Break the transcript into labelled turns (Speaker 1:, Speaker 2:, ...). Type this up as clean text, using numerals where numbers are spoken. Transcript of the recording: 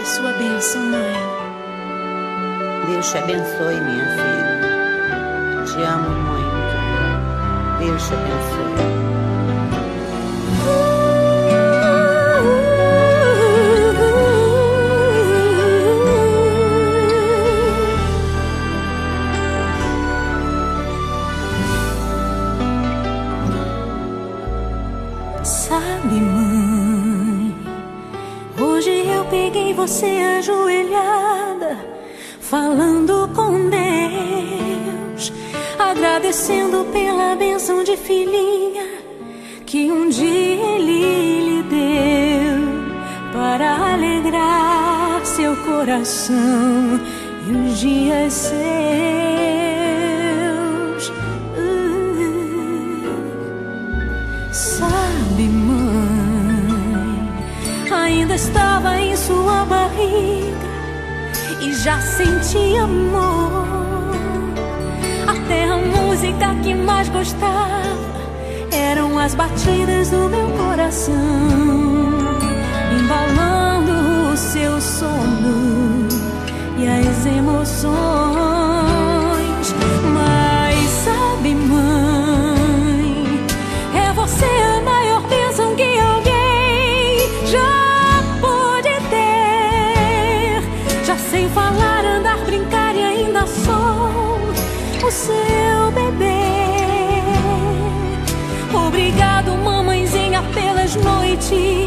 Speaker 1: sua bênção, mãe.
Speaker 2: Deus te abençoe, minha filha. Te amo muito. Deus te abençoe.
Speaker 1: Sabe, mãe, hoje eu peguei você ajoelhada, falando com Deus, agradecendo pela bênção de filhinha que um dia Ele lhe deu, para alegrar seu coração e os dias seus. Sabe, mãe, ainda estava em sua barriga e já sentia amor. Até a música que mais gostava eram as batidas do meu coração, embalando o seu sono e as emoções. Mas sabe, mãe, é você a maior bênção que alguém já pôde ter. Já sei falar, andar, brincar e ainda sou o seu bebê. Obrigado, mamãezinha, pelas noites